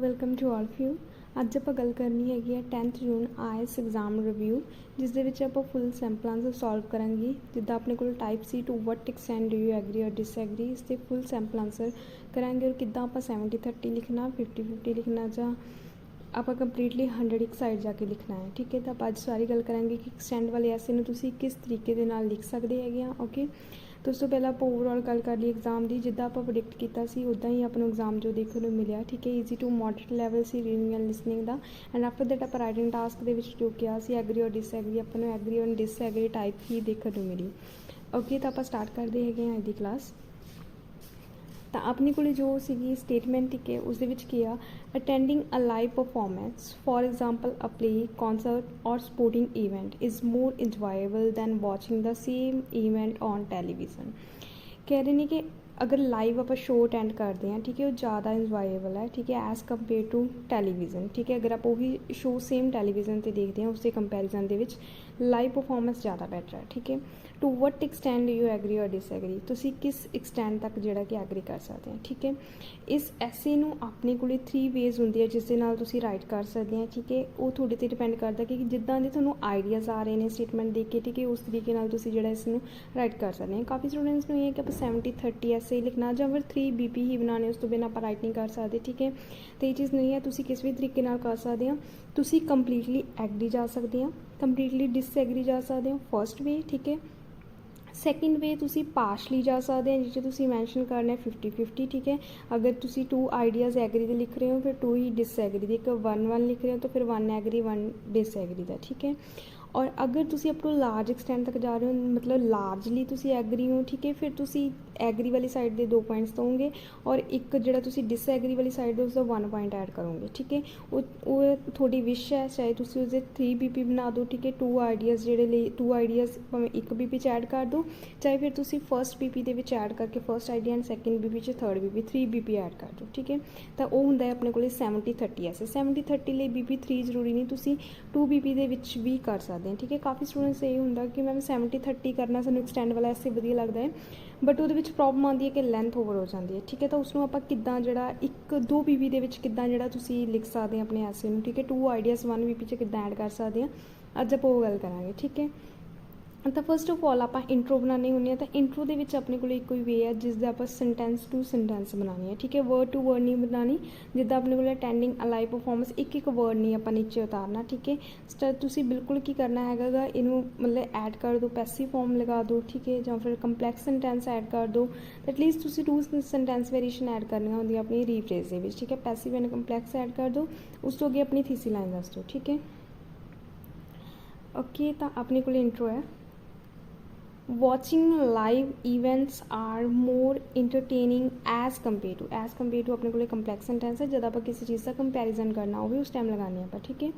Welcome to all of you. ਅੱਜ ਆਪਾਂ ਗੱਲ ਕਰਨੀ ਹੈਗੀ ਹੈ 10th ਜੂਨ ਆਇਲਸ ਐਗਜ਼ਾਮ ਰਿਵਿਊ, ਜਿਸ ਦੇ ਵਿੱਚ ਆਪਾਂ ਫੁੱਲ ਸੈਂਪਲ ਆਂਸਰ ਸੋਲਵ ਕਰਾਂਗੇ। ਜਿੱਦਾਂ ਆਪਣੇ ਕੋਲ ਟਾਈਪ ਸੀ to what extent do you agree or disagree, ਇਸ 'ਤੇ ਫੁੱਲ ਸੈਂਪਲ ਆਂਸਰ ਕਰਾਂਗੇ। ਔਰ ਕਿੱਦਾਂ ਆਪਾਂ 70-30 ਲਿਖਣਾ, 50-50 ਲਿਖਣਾ, ਜਾਂ ਆਪਾਂ ਕੰਪਲੀਟਲੀ 100 ਇੱਕ ਸਾਈਡ ਜਾ ਕੇ ਲਿਖਣਾ ਹੈ। ਠੀਕ ਹੈ, ਤਾਂ ਆਪਾਂ ਅੱਜ ਸਾਰੀ ਗੱਲ ਕਰਾਂਗੇ ਕਿ ਐਕਸਟੈਂਡ ਵਾਲੇ ਐਸੇ ਨੂੰ ਤੁਸੀਂ ਕਿਸ ਤਰੀਕੇ ਦੇ ਨਾਲ ਲਿਖ ਸਕਦੇ ਹੈਗੇ ਆ। ਓਕੇ, तो उस तो पहले आप ओवरऑल गल कर ली एग्जाम की, जिदा आप प्रोडिक्ट किया उदा ही अपना एग्जाम जो देखने को मिला। ठीक है, ईजी टू मॉडरेट लैवल से रीडिंग एंड लिसनिंग का। एंड आफ्टर दैट आप राइटिंग टास्क के जो किया एग्री और डिसएग्री, अपने एग्री और डिसएग्री टाइप ही देखने को मिली। ओके, तो आप स्टार्ट करते हैं अज की क्लास। तो अपने को जो सी स्टेटमेंट ठीक है उस किया attending a live performance for example a play concert और sporting event is more enjoyable than watching the same event on television. कह रहे हैं कि अगर लाइव आप शो अटेंड करते हैं, ठीक है, वो ज़्यादा इंजॉयबल है, ठीक है, एज़ कंपेयर टू टैलीविजन। ठीक है, अगर आप वही शो सेम टैलीविजन पर देखते हैं उसके कंपैरिजन के लाइव परफॉर्मेंस ज़्यादा बैटर है। ठीक है, to what extent you agree or disagree, तुसी किस एक्सटेंड तक जोड़ा कि एग्री कर सकते हैं। ठीक है, इस ऐसे नू अपने को 3 वेज होंगे है जिस दे नाल तुसी राइट कर सकते हैं। ठीक है, वो थोड़े ते डिपेंड करता कि जिद्दां दे तुहानूं आइडियाज़ आ रहे हैं स्टेटमेंट देख के, ठीक है, उस तरीके नाल तुसी जिहड़ा इसनूं राइट कर सकते हैं। काफ़ी स्टूडेंट्स नूं ये है कि आप 70-30 ऐसे लिखना जां फिर 3 BP ही बनाने, उस तो बिना आप राइट नहीं कर सकते। ठीक है, तो ये चीज़ नहीं है, तुसी किस भी तरीके नाल कर सकते हैं। तुसी कंप्लीटली एग्री जा सकते हैं, कंप्लीटली डिसएग्री जा सकते हैं, फर्स्ट वे। ठीक है, सैकेंड वे तुसी पार्शली जा सकते हैं, जिसे तुसी मैंशन करना है 50-50। ठीक है, अगर तुसी 2 आइडियाज़ एग्री के लिख रहे हो फिर 2 ही डिसएग्री, एक 1-1 लिख रहे हो तो फिर 1 एग्री 1 डिसएग्री का। ठीक है, और अगर तुसी अपना लार्ज एक्सटेंड तक जा रहे हो, मतलब लार्जली तुसी एग्री हो, ठीक है, फिर तुसी एग्री वाली साइड के 2 पॉइंट्स दोगे और एक जो तुसी डिसएग्री वाली साइड उसका 1 पॉइंट ऐड करोगे। ठीक है, वो थोड़ी विश है, चाहे तुसी उसके 3 BP बना दो। ठीक है, 2 आइडियाज़ जोड़े 2 आइडियाज़ भावें 1 BP ऐड कर दो, चाहे फिर तुसी फर्स्ट BP के ऐड करके first idea and second BP third BP 3 BP add कर दो। ठीक है, तो वो होंगे अपने को 70-30 ऐसे 70-30 लिए BP 3 जरूरी नहीं, तुसी 2 BP के भी कर सकते। ठीक है, काफ़ी स्टूडेंट्स ये होंगे कि मैम 70-30 करना सानू एक्सटेंड वाला ऐसे वधिया लगता है, बट वो प्रॉब्लम आती है कि लेंथ ओवर हो जाती है। ठीक है, तो उसमें आप किद्दां जिहड़ा 1-2 BP के किद्दां जिहड़ा तुसी लिख सकते हैं अपने ऐसे में। ठीक है, 2 आइडियाज़ 1 BP किद्दां ऐड कर सकते हैं, अज आप वो गल करांगे। ठीक है, तो फस्ट ऑफ ऑल आप इंट्रो बनाने होंगे, तो इंट्रो के अपने को एक वे है जिससे आप सेंटेंस टू सेंटेंस बनानी है। ठीक है, वर्ड टू वर्ड नहीं बनानी, जिदा अपने को अटेंडिंग अ लाइव परफॉर्मेंस एक वर्ड नहीं आप नीचे उतारना। ठीक है, तुसी बिल्कुल की करना है इनू मतलब ऐड कर दो, पैसिव फॉर्म लगा दो। ठीक है, या फिर कंपलैक्स सेंटेंस ऐड कर दो, एटलीस्ट तुसी 2 सेंटेंस वेरिएशन ऐड करनी होंगी अपनी रीफ्रेज के। ठीक है, पैसिव एंड कंपलैक्स ऐड कर दो, उस तो अगे अपनी थीसी लाइन दस दो। ठीक है, ओके, तो अपने को इंट्रो है watching live events are more entertaining as compare to अपने को कंपलैक्स सेंटेंस है, जब आप किसी चीज़ का कंपैरिजन करना हो भी उस टाइम लगाने आप। ठीक है,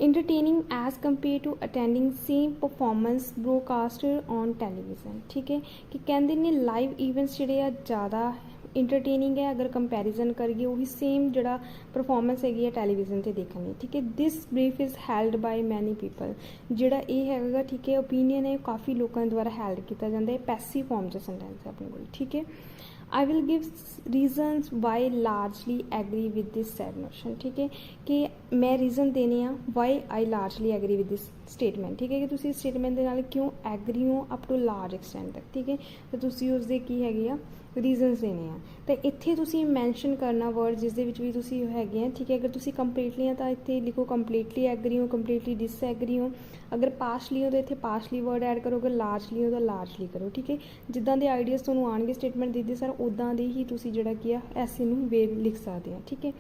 entertaining as compare to attending same performance broadcasted on television. ठीक है, कि कहते हैं लाइव इवेंट्स जोड़े ज़्यादा इंटरटेनिंग है अगर कंपैरिजन करिए वही सेम जड़ा परफॉर्मेंस हैगी टैलीविजन से देखनी। ठीक है, this brief is held by many people, जोड़ा ये हैगा। ठीक है, ओपीनियन है काफ़ी लोगों द्वारा हैल्ड किया जाता है, पैसिव फॉर्म से सेंटेंस है अपने को। ठीक है, I will give reasons why largely agree with this sad notion. ठीक है, कि मैं रीजन देने why I largely agree with this statement. ठीक है, कि तुसी स्टेटमेंट के नाल क्यों एग्री हो अप टू लार्ज एक्सटेंड तक। ठीक है, तो तुसी उसदे की हैगे आ रीजनस देने हैं, तो इत्थे तुसी मैंशन करना वर्ड जिस दे विच भी तुसी हैगे हैं। ठीक है, अगर तुसी कंप्लीटली हैं तो इत्थे लिखो कंप्लीटली एग्री हो, कंप्लीटली डिसएग्री हो। अगर पार्शली हो तो इत्थे पार्शली वर्ड ऐड करो, अगर लार्जली हो तो लार्जली करो। ठीक है, जिद्दां दे आइडियाज़ तुहानूं आउणगे स्टेटमेंट देते सर उदां दे ही तुसी जिहड़ा की आ ऐसे नूं वे लिख सकते हैं। ठीक है,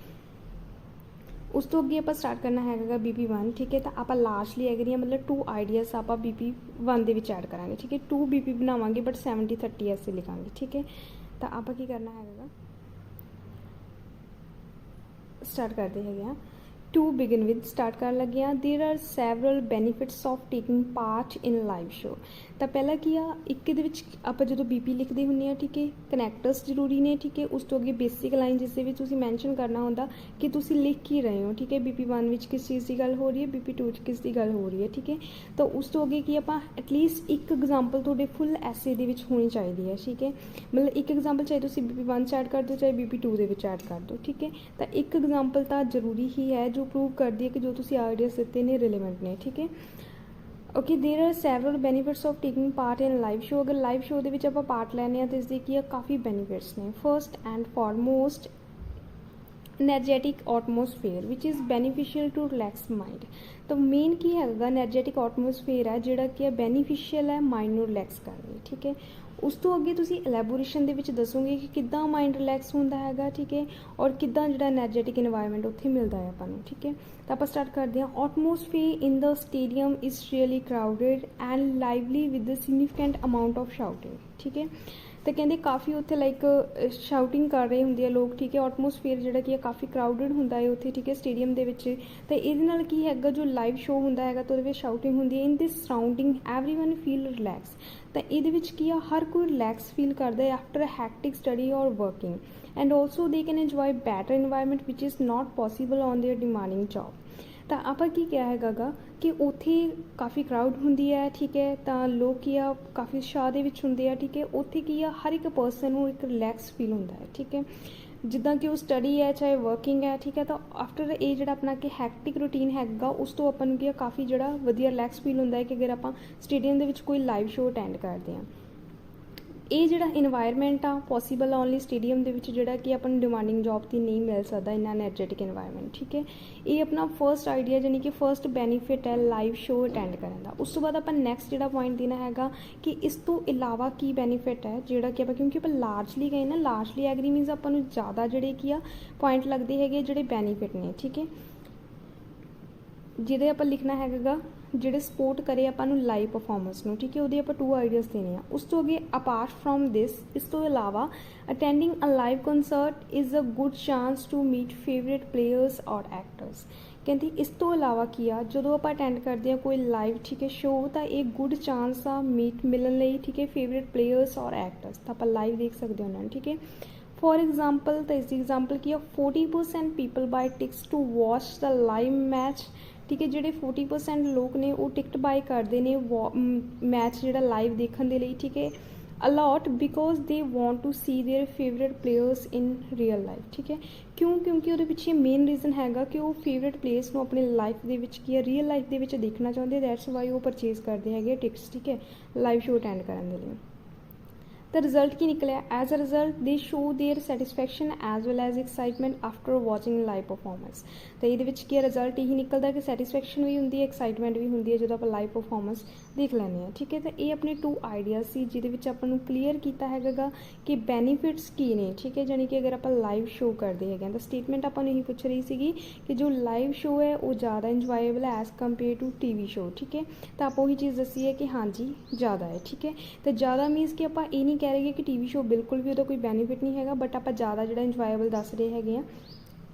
उस तो अगे आप स्टार्ट करना है BP 1। ठीक है, तो आप लार्जली एग्री है, मतलब 2 आइडियाज़ आप BP 1 के ऐड करांगे। ठीक है, 2 BP बनावांगे बट 70-30 ऐसे लिखांगे। ठीक है, तो आप की करना है स्टार्ट करते हैं टू बिगिन विद स्टार्ट कर लगे हाँ, there are several benefits of taking part in live show. तो पहला की आ एक आप जो BP लिखते होंगे, ठीक है, कनैक्टर्स जरूरी ने, ठीक है, उस तो अगे बेसिक लाइन जिस तुम मैंशन करना होंगे कि तुम लिख ही रहे हो, ठीक है, BP1 में किस चीज़ की गल हो रही है, BP2 किस की गल हो रही है, ठीक है। तो उस तो अगे कि आप एटलीस्ट एक एग्जाम्पल थोड़े फुल ऐसे दे होनी चाहिए है, ठीक है, मतलब एक एग्जाम्पल चाहे तुम BP1 च ऐड कर दो चाहे BP2 ऐड कर दो, ठीक है। तो एक एग्जाम्पल तो जरूरी ही है जो प्रूव करती है कि जो तुम आइडियाज दिते ने रिलेवेंट ने, ठीक है। Okay, there are several benefits of taking part in live show. अगर लाइव शो के आप पार्ट लैने तो इसके की काफ़ी बेनीफिट्स ने। First and foremost energetic atmosphere which is beneficial to relax mind. तो मेन की है एनर्जैटिक एटमोसफेयर है जोड़ा कि बेनीफिशियल है माइंड में रिलैक्स करने, ठीक है। उस तो अगे तुसी एलैबोरेशन दे विच दसोगे कि किद्दां माइंड रिलैक्स होंदा हैगा, ठीक है, और किद्दां जिहड़ा एनर्जैटिक इन्वायरमेंट उत्थे मिलदा है आपां नूं, ठीक है। तो आप स्टार्ट करते हैं। Atmosphere in the stadium is really crowded and lively with the significant amount of shouting, ठीक है। तो कहते काफ़ी उत्थे लाइक शाउटिंग कर रहे होंगे लोग, ठीक है। एटमोसफेयर जिहड़ा कि काफ़ी क्राउडेड होंदा है उत्थे, ठीक है, स्टेडियम दे विच। तो इहदे नाल की हैगा जो लाइव शो होंदा हैगा तो उहदे विच शाउटिंग होंदी है, in this surrounding everyone feel relax. तो इहदे विच की आ हर कोई रिलैक्स फील करता है आफ्टर हैक्टिक स्टडी और working, and also they can enjoy better environment which is not possible on their demanding job. तो आप की क्या हैगा कि उत्थे काफ़ी क्राउड होंदी है, ठीक है, तो लोग की आ काफ़ी उत्साह दे विच हुंदे आ, ठीक है। उत्थे की आ हर एक परसन नूं एक रिलैक्स फील होंदा है, ठीक है, जिद्दां कि वो स्टडी है चाहे वर्किंग है, ठीक है। तो आफ्टर ये जिहड़ा अपना कि हैक्टिक रूटीन हैगा उस तो अपन नूं काफ़ी जिहड़ा वधिया रिलैक्स फील होंदा है कि अगर आप स्टेडियम दे विच कोई लाइव शो अटैंड करते हैं। ये जिहड़ा इन्वायरमेंट आ पॉसीबल ओनली स्टेडियम दे विच जिहड़ा कि अपन डिमांडिंग जॉब की नहीं मिल सकता इन्ना एनर्जैटिक इन्वायरमेंट, ठीक है। ये अपना फर्स्ट आइडिया यानी कि फर्स्ट बेनीफिट है लाइव शो अटैंड करने का। उस तो बाद अपन नैक्सट जिहड़ा पॉइंट देना हैगा कि इस तो इलावा की बेनीफिट है जिहड़ा कि क्योंकि अपन लार्जली गए ना, लार्जली एग्री मीनस अपन नूं ज़्यादा जिहड़े की आ पॉइंट लगते हैं जिहड़े बेनीफिट ने, ठीक है, जिहदे अपन लिखना हैगा ਜਿਹੜੇ सपोर्ट करे ਆਪਾਂ ਨੂੰ लाइव परफॉर्मेंस ਨੂੰ, ठीक है। ਉਹਦੇ ਆਪਾਂ 2 आइडियाज़ देने हैं। उस तो अगे अपार्ट फ्रॉम दिस इस तो इलावा attending a live concert is a good chance to meet favourite players और एक्टर्स। कहती इस तो इलावा की आ जो आप अटेंड करते हैं कोई लाइव, ठीक है, शो तो एक गुड चांस आ मीट मिलने लई, ठीक है, फेवरेट प्लेयर्स और एक्टर्स। तो आप लाइव देख सकते हो उन्होंने, ठीक है। फॉर एग्जाम्पल तो इसकी एग्जाम्पल की 40% people buy tickets to watch the live match, ठीक है, जिहड़े 40% लोग ने वो टिकट बाय करते हैं मैच जिहड़ा लाइव देखने के लिए, ठीक है, a lot because they want to see their favourite players in real life, ठीक है। क्यों? क्योंकि वो पिछे मेन रीजन हैगा कि वो फेवरेट प्लेयर्स को अपनी लाइफ के की रियल लाइफ के देखना चाहते, दैट्स वाई वो परचेज करते हैं टिकट्स, ठीक है, लाइव शो अटेंड करने के लिए। तो रिजल्ट की निकलिया as a result they show their satisfaction as well as excitement after watching live performance. तो ये की रिजल्ट यही निकलता कि सैटिस्फैक्शन भी होंगी है, एक्साइटमेंट भी होंगी है जो आप लाइव परफॉर्मेंस देख लैने हैं, ठीक है। तो ये अपने 2 आइडियाज़ सी जिहदे अपन क्लीयर किया हैगा कि बेनीफिट्स की ने, ठीक है, यानी कि अगर आप लाइव शो करते हैं तो स्टेटमेंट अपन यही पूछ रही सी कि जो लाइव शो है वो ज़्यादा इंजॉयबल है as compare to TV show, ठीक है। तो आप वही चीज़ दसी है कि हाँ जी ज़्यादा है, ठीक है। तो ज़्यादा मीनस कि आप ये नहीं कह रहे कि TV शो बिल्कुल भी कोई बेनीफिट नहीं है, बट आप ज़्यादा जो इंजॉयबल दस रहे हैं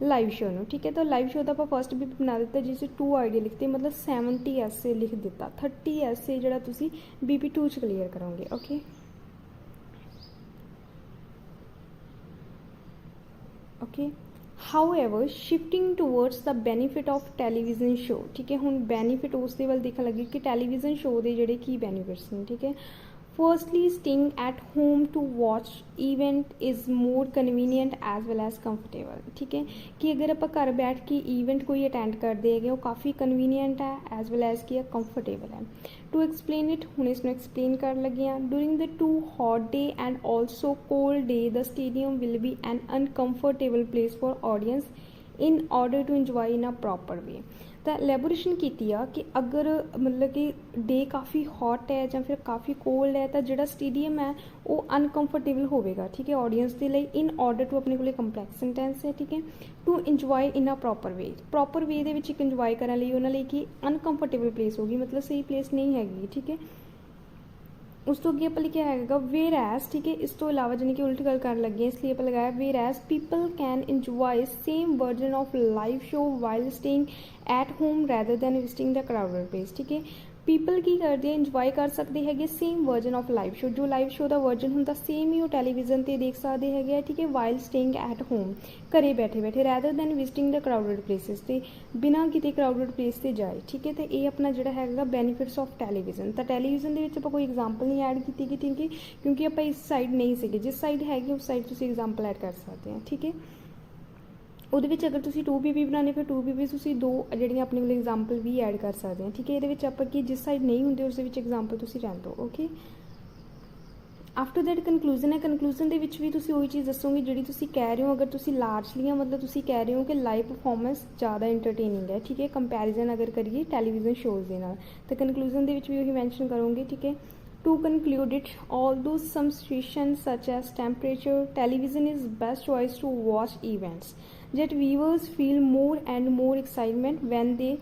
लाइव शो में, ठीक है। तो लाइव शो का आप फर्स्ट भी बना दिता जिससे 2 आइडिया लिखते, मतलब 70 essay लिख दिता, 30 essay जो तुम BP2 क्लीयर करोगे, okay. Okay, however shifting towards the benefit of television show, ठीक है। हुण बेनीफिट उस दे वल देखण लगे कि टैलीविजन शो के जिहड़े की बेनीफिट्स ने, ठीक है। Firstly staying at home to watch event is more convenient as well as comfortable, ठीक है, कि अगर आप घर बैठ के इवेंट कोई अटेंड करते हैं वो काफ़ी कन्वीनियंट है एज वेल एज की कंफर्टेबल है। टू एक्सप्लेन इट हूँ इसमें एक्सप्लेन कर लगे हैं। During the 2 hot day and also cold day the stadium will be an uncomfortable place for audience in order to enjoy in a proper way. तो elaboration की कि अगर मतलब कि डे काफ़ी हॉट है या फिर काफ़ी कोल्ड है तो जो स्टेडियम है वो अनकंफर्टेबल होगा, ठीक है, ऑडियंस के लिए। इन ऑर्डर टू अपने को कंपलैक्स सेंटेंस है, ठीक है, to enjoy in a proper way एक इंजॉय करने लिए उन्होंने कि अनकंफर्टेबल प्लेस होगी, मतलब सही प्लेस नहीं हैगी, ठीक है। ਉਸ ਤੋਂ ਅੱਗੇ ਆਪਾਂ ਲਿਖਿਆ ਹੈਗਾ ਵੇਰ ਐਸ, ਠੀਕ ਹੈ। ਇਸ ਤੋਂ ਇਲਾਵਾ ਜਾਨੀ ਕਿ ਉਲਟ ਗੱਲ ਕਰਨ ਲੱਗੇ, ਇਸ ਲਈ ਆਪਾਂ ਲਗਾਇਆ whereas people can enjoy same version of live show while staying at home rather than visiting the crowded place, ਠੀਕ ਹੈ। ਪੀਪਲ ਕੀ ਕਰਦੇ ਆ, ਇੰਜੋਏ ਕਰ ਸਕਦੇ ਹੈਗੇ same version of live show, ਜੋ ਲਾਈਵ ਸ਼ੋ ਦਾ ਵਰਜਨ ਹੁੰਦਾ ਸੇਮ ਹੀ ਉਹ ਟੈਲੀਵਿਜ਼ਨ 'ਤੇ ਦੇਖ ਸਕਦੇ ਹੈਗੇ ਆ, ਠੀਕ ਹੈ। ਵਾਈਲ ਸਟੇਇੰਗ ਐਟ ਹੋਮ, ਘਰੇ ਬੈਠੇ ਬੈਠੇ, rather than visiting the crowded places, ਤੇ ਬਿਨਾਂ ਕਿਤੇ ਕਰਾਊਡਡ ਪਲੇਸ 'ਤੇ ਜਾਏ, ਠੀਕ ਹੈ। ਤੇ ਇਹ ਆਪਣਾ ਜਿਹੜਾ ਹੈਗਾ ਬੈਨੀਫਿਟਸ ਆਫ ਟੈਲੀਵਿਜ਼ਨ। ਤਾਂ ਟੈਲੀਵਿਜ਼ਨ ਦੇ ਵਿੱਚ ਆਪਾਂ ਕੋਈ ਐਗਜ਼ਾਮਪਲ ਨਹੀਂ ਐਡ ਕੀਤੀ ਗਈ, ਠੀਕ ਹੈ, ਕਿਉਂਕਿ ਆਪਾਂ ਇਸ ਸਾਈਡ ਨਹੀਂ ਸੀਗੇ, ਜਿਸ ਸਾਈਡ ਹੈਗੀ ਉਸ ਸਾਈਡ ਤੁਸੀਂ ਐਗਜ਼ਾਮਪਲ ਐਡ ਕਰ ਸਕਦੇ ਆ, ਠੀਕ ਹੈ। ਉਹਦੇ ਵਿੱਚ ਅਗਰ ਤੁਸੀਂ 2PP ਬਣਾਉਣੇ ਫਿਰ 2PP ਤੁਸੀਂ ਦੋ ਜਿਹੜੀਆਂ ਆਪਣੇ ਕੋਲ ਐਗਜ਼ਾਮਪਲ ਵੀ ਐਡ ਕਰ ਸਕਦੇ ਆ, ਠੀਕ ਹੈ। ਇਹਦੇ ਵਿੱਚ ਆਪਾਂ ਕੀ ਜਿਸ ਸਾਈਡ ਨਹੀਂ ਹੁੰਦੇ ਉਸ ਦੇ ਵਿੱਚ ਐਗਜ਼ਾਮਪਲ ਤੁਸੀਂ ਰਹਿਣ ਦਿਓ, ਓਕੇ। ਆਫਟਰ ਦੈਟ ਕਨਕਲੂਜਨ ਹੈ। ਕਨਕਲੂਜਨ ਦੇ ਵਿੱਚ ਵੀ ਤੁਸੀਂ ਉਹੀ ਚੀਜ਼ ਦੱਸੋਗੇ ਜਿਹੜੀ ਤੁਸੀਂ ਕਹਿ ਰਹੇ ਹੋ। ਅਗਰ ਤੁਸੀਂ ਲਾਰਜਲੀ ਮਤਲਬ ਤੁਸੀਂ ਕਹਿ ਰਹੇ ਹੋ ਕਿ ਲਾਈਵ ਪਰਫੋਰਮੈਂਸ ਜ਼ਿਆਦਾ ਇੰਟਰਟੇਨਿੰਗ ਹੈ, ਠੀਕ ਹੈ, ਕੰਪੈਰੀਜ਼ਨ ਅਗਰ ਕਰੀਏ ਟੈਲੀਵਿਜ਼ਨ ਸ਼ੋਜ਼ ਦੇ ਨਾਲ, ਤਾਂ ਕਨਕਲੂਜਨ ਦੇ ਵਿੱਚ ਵੀ ਉਹੀ ਮੈਂਸ਼ਨ ਕਰੋਗੇ, ਠੀਕ ਹੈ। To conclude it, although some situations such as temperature, television is best choice to watch events. Yet viewers feel more and more excitement when they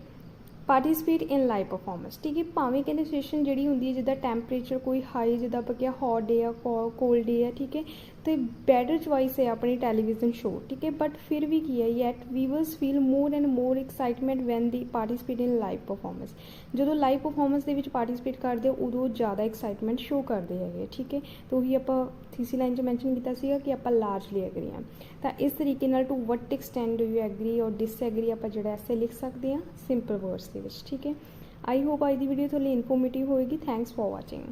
participate in live performance, ਠੀਕ ਹੈ। ਭਾਵੇਂ ਕਹਿੰਦੇ ਸਿਚੁਏਸ਼ਨ ਜਿਹੜੀ ਹੁੰਦੀ ਹੈ ਜਿੱਦਾਂ ਟੈਂਪਰੇਚਰ ਕੋਈ high, ਜਿੱਦਾਂ ਆਪਾਂ ਕਿਹਾ ਹੌਟ ਡੇ ਆ, ਕੋਲਡ ਡੇ ਆ, ਠੀਕ ਹੈ, ਅਤੇ ਬੈਟਰ ਚੋਇਸ ਹੈ ਆਪਣੀ ਟੈਲੀਵਿਜ਼ਨ ਸ਼ੋ, ਠੀਕ ਹੈ। ਬਟ ਫਿਰ ਵੀ ਕੀ ਹੈ, yet viewers feel more and more excitement when they participate in live performance. ਜਦੋਂ ਲਾਈਵ ਪਰਫੋਰਮੈਂਸ ਦੇ ਵਿੱਚ ਪਾਰਟੀਸਪੇਟ ਕਰਦੇ ਹੋ ਉਦੋਂ ਜ਼ਿਆਦਾ ਐਕਸਾਈਟਮੈਂਟ ਸ਼ੋ ਕਰਦੇ ਹੈਗੇ, ਠੀਕ ਹੈ। ਤਾਂ ਉਹੀ ਆਪਾਂ ਤੀਸਰੀ ਲਾਈਨ 'ਚ ਮੈਂਸ਼ਨ ਕੀਤਾ ਸੀਗਾ ਕਿ ਆਪਾਂ ਲਾਰਜਲੀ ਐਗਰੀ ਹਾਂ। ਤਾਂ ਇਸ ਤਰੀਕੇ ਨਾਲ to what extent do you agree or disagree ਆਪਾਂ ਜਿਹੜਾ ਐਸੇ ਲਿਖ ਸਕਦੇ ਹਾਂ ਸਿੰਪਲ ਵਰਡਸ ਦੇ ਵਿੱਚ, ਠੀਕ ਹੈ। ਆਈ ਹੋਪ ਅੱਜ ਦੀ ਵੀਡੀਓ ਤੁਹਾਡੇ ਲਈ ਇਨਫੋਰਮੇਟਿਵ ਹੋਏਗੀ। Thanks for watching.